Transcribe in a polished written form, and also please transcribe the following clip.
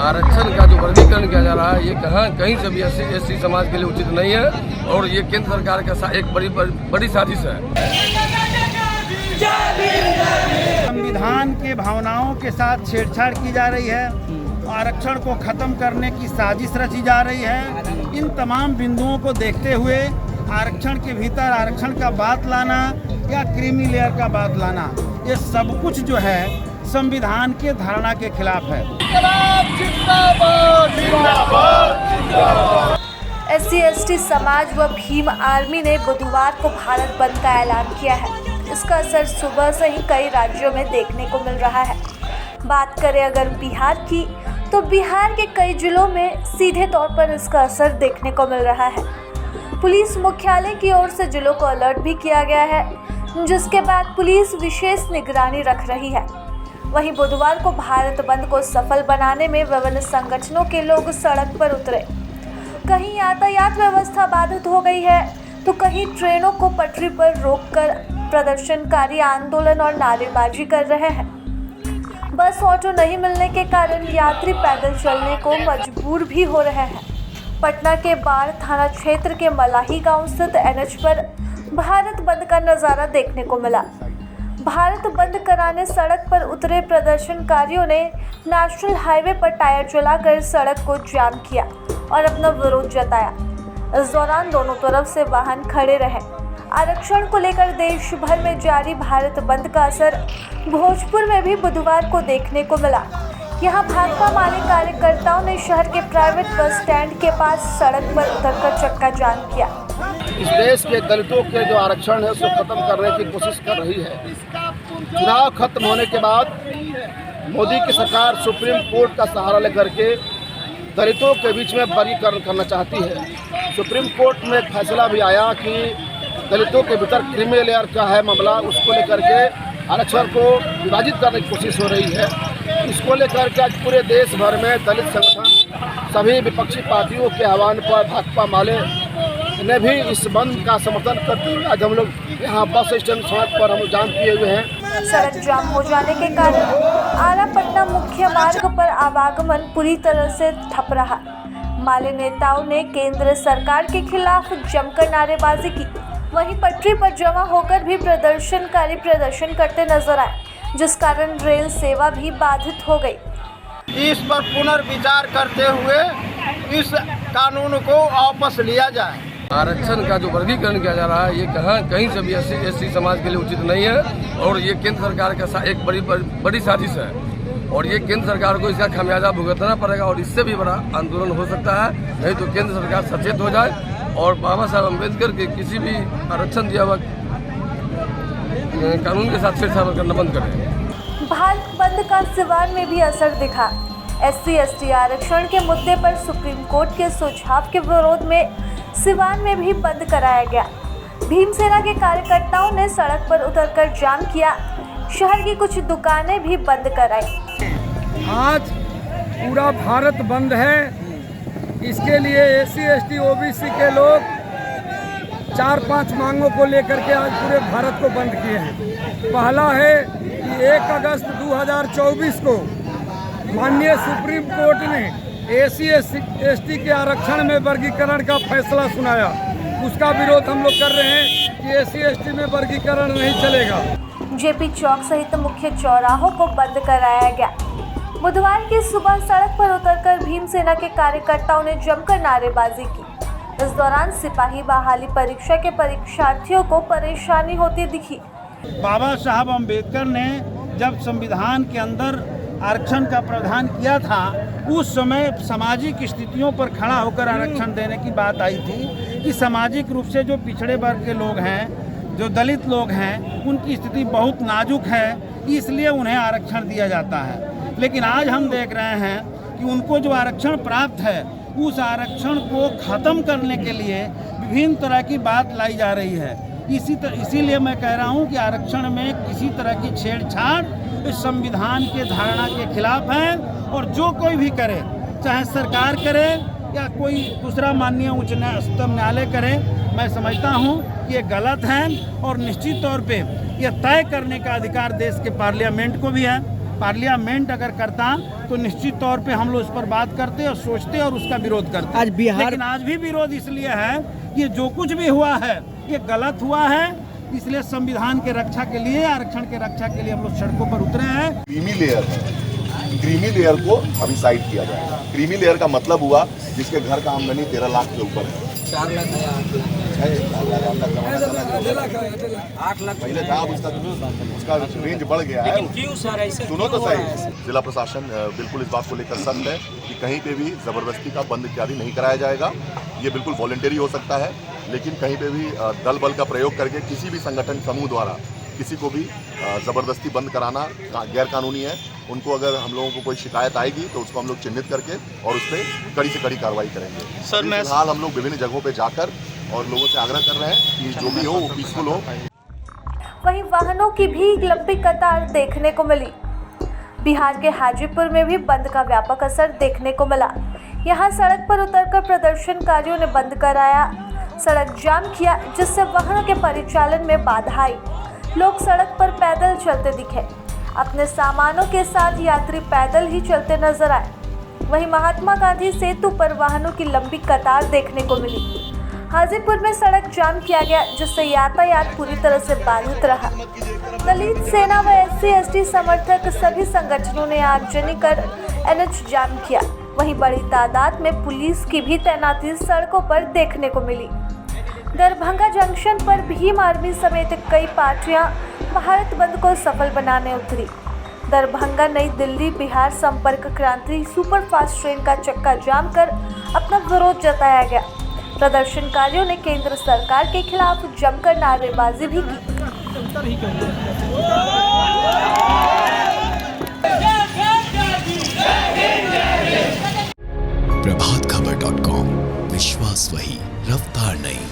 आरक्षण का जो वर्गीकरण किया जा रहा है, ये कहीं से भी एससी समाज के लिए उचित नहीं है और ये केंद्र सरकार का एक बड़ी साजिश है। संविधान के भावनाओं के साथ छेड़छाड़ की जा रही है, आरक्षण को खत्म करने की साजिश रची जा रही है। इन तमाम बिंदुओं को देखते हुए आरक्षण के भीतर आरक्षण का बात लाना या क्रीमी लेयर का बात लाना, ये सब कुछ जो है संविधान के धारणा के खिलाफ है। SC/ST समाज व भीम आर्मी ने बुधवार को भारत बंद का ऐलान किया है। इसका असर सुबह से ही कई राज्यों में देखने को मिल रहा है। बात करें अगर बिहार की, तो बिहार के कई जिलों में सीधे तौर पर इसका असर देखने को मिल रहा है। पुलिस मुख्यालय की ओर से जिलों को अलर्ट भी किया गया है, जिसके बाद पुलिस विशेष निगरानी रख रही है। वहीं बुधवार को भारत बंद को सफल बनाने में विभिन्न संगठनों के लोग सड़क पर उतरे। कहीं यातायात व्यवस्था बाधित हो गई है, तो कहीं ट्रेनों को पटरी पर रोककर प्रदर्शनकारी आंदोलन और नारेबाजी कर रहे हैं। बस ऑटो नहीं मिलने के कारण यात्री पैदल चलने को मजबूर भी हो रहे हैं। पटना के बाढ़ थाना क्षेत्र के मलाही गांव स्थित NH पर भारत बंद का नज़ारा देखने को मिला। भारत बंद कराने सड़क पर उतरे प्रदर्शनकारियों ने नेशनल हाईवे पर टायर जलाकर सड़क को जाम किया और अपना विरोध जताया। इस दौरान दोनों तरफ से वाहन खड़े रहे। आरक्षण को लेकर देश भर में जारी भारत बंद का असर भोजपुर में भी बुधवार को देखने को मिला। यहाँ भाकपा माले कार्यकर्ताओं ने शहर के प्राइवेट बस स्टैंड के पास सड़क पर उतरकर चक्का जाम किया। इस देश के दलितों के जो आरक्षण है उसको खत्म करने की कोशिश कर रही है। चुनाव खत्म होने के बाद मोदी की सरकार सुप्रीम कोर्ट का सहारा लेकर के दलितों के बीच में वर्गीकरण करना चाहती है। सुप्रीम कोर्ट में एक फैसला भी आया कि दलितों के भीतर क्रीमी लेयर का है मामला, उसको लेकर के आरक्षण को विभाजित करने की कोशिश हो रही है। इसको लेकर के आज पूरे देश भर में दलित संगठन सभी विपक्षी पार्टियों के आह्वान पर भाकपा माले ने भी इस बंद का समर्थन करते हुए आज हम लोग यहाँ बस स्टैंड सड़क पर हम जाम किए हुए हैं। सड़क जाम हो जाने के कारण आरा पटना मुख्य मार्ग पर आवागमन पूरी तरह से ठप रहा। माले नेताओं ने केंद्र सरकार के खिलाफ जमकर नारेबाजी की। वहीं पटरी पर जमा होकर भी प्रदर्शनकारी प्रदर्शन करते नजर आए, जिस कारण रेल सेवा भी बाधित हो गई। इस पर पुनर्विचार करते हुए इस कानून को वापस लिया जाए। आरक्षण का जो वर्गीकरण किया जा रहा है, ये कहीं से भी SC/ST समाज के लिए उचित नहीं है और ये केंद्र सरकार का एक बड़ी साजिश है और ये केंद्र सरकार को इसका खामियाजा भुगतना पड़ेगा और इससे भी बड़ा आंदोलन हो सकता है। नहीं तो केंद्र सरकार सचेत हो जाए और बाबा साहब अम्बेडकर के किसी भी आरक्षण दिया हुआ कानून के साथ छेड़छाड़ करना बंद करें। भारत बंद का सिवान में भी असर दिखा। SC/ST आरक्षण के मुद्दे पर सुप्रीम कोर्ट के सुझाव के विरोध में सिवान में भी बंद कराया गया। भीमसेना के कार्यकर्ताओं ने सड़क पर उतरकर जाम किया। शहर की कुछ दुकानें भी बंद कराई। आज पूरा भारत बंद है। इसके लिए SC/ST OBC के लोग 4-5 मांगों को लेकर के आज पूरे भारत को बंद किए हैं। पहला है कि 1 अगस्त 2024 को माननीय सुप्रीम कोर्ट ने SC/ST के आरक्षण में वर्गीकरण का फैसला सुनाया। उसका विरोध हम लोग कर रहे हैं कि SC/ST में वर्गीकरण नहीं चलेगा। JP चौक सहित मुख्य चौराहों को बंद कराया गया। बुधवार की सुबह सड़क पर उतरकर भीमसेना के कार्यकर्ताओं ने जमकर नारेबाजी की। इस दौरान सिपाही बहाली परीक्षा के परीक्षार्थियों को परेशानी होती दिखी। बाबा साहब अम्बेडकर ने जब संविधान के अंदर आरक्षण का प्रावधान किया था, उस समय सामाजिक स्थितियों पर खड़ा होकर आरक्षण देने की बात आई थी कि सामाजिक रूप से जो पिछड़े वर्ग के लोग हैं, जो दलित लोग हैं, उनकी स्थिति बहुत नाजुक है, इसलिए उन्हें आरक्षण दिया जाता है। लेकिन आज हम देख रहे हैं कि उनको जो आरक्षण प्राप्त है, उस आरक्षण को ख़त्म करने के लिए विभिन्न तरह की बात लाई जा रही है। इसीलिए मैं कह रहा हूँ कि आरक्षण में किसी तरह की छेड़छाड़ इस संविधान के धारणा के खिलाफ है और जो कोई भी करे, चाहे सरकार करे या कोई दूसरा माननीय उच्च न्यायालय करे, मैं समझता हूँ कि ये गलत है और निश्चित तौर पे ये तय करने का अधिकार देश के पार्लियामेंट को भी है। पार्लियामेंट अगर करता तो निश्चित तौर पे हम लोग इस पर बात करते और सोचते और उसका विरोध करते। आज बिहार, लेकिन आज भी विरोध इसलिए है कि जो कुछ भी हुआ है ये गलत हुआ है, इसलिए संविधान के रक्षा के लिए, आरक्षण के रक्षा के लिए हम लोग सड़कों पर उतरे हैं। क्रीमी लेयर को अभी साइड किया जाएगा। क्रीमी लेयर का मतलब हुआ जिसके घर का आमदनी 13 लाख के ऊपर है, 4 लाख 8 लाख पहले था, अब उसका रेंज बढ़ गया है। क्यों सर ऐसे? सुनो तो सही, जिला प्रशासन बिल्कुल इस बात को लेकर सख्त है कि कहीं पे भी जबरदस्ती का बंद इत्यादि नहीं कराया जाएगा। ये बिल्कुल वॉलंटरी हो सकता है, लेकिन कहीं पे भी दल बल का प्रयोग करके किसी भी संगठन समूह द्वारा किसी को भी ज़बरदस्ती बंद कराना गैर कानूनी है। उनको अगर हम लोगों को कोई शिकायत आएगी तो उसको हम लोग चिन्हित करके और उस पर कड़ी से कड़ी कार्रवाई करेंगे। सर मैं फिलहाल हम लोग विभिन्न जगहों पे जाकर और लोगों से आग्रह कर रहे हैं कि जो भी हो वो पीसफुल हो। वहीं वाहनों की भी लंबी कतार देखने को मिली। बिहार के हाजीपुर में भी बंद का व्यापक असर देखने को मिला। यहाँ सड़क पर उतरकर प्रदर्शनकारियों ने बंद कराया, सड़क जाम किया, जिससे वाहनों के परिचालन में बाधा आई। लोग सड़क पर पैदल चलते दिखे, अपने सामानों के साथ यात्री पैदल ही चलते नजर आए। वहीं महात्मा गांधी सेतु पर वाहनों की लंबी कतार देखने को मिली। हाजीपुर में सड़क जाम किया गया, जिससे यातायात पूरी तरह से बाधित रहा। दलित सेना व SC/ST समर्थक सभी संगठनों ने आगजनी कर NH जाम किया। वहीं बड़ी तादाद में पुलिस की भी तैनाती सड़कों पर देखने को मिली। दरभंगा जंक्शन पर भीम आर्मी समेत कई पार्टियां भारत बंद को सफल बनाने उतरी। दरभंगा नई दिल्ली बिहार संपर्क क्रांति सुपरफास्ट ट्रेन का चक्का जाम कर अपना विरोध जताया गया। प्रदर्शनकारियों ने केंद्र सरकार के खिलाफ जमकर नारेबाजी भी की। प्रभातखबर.com, विश्वास वही, रफ्तार नहीं।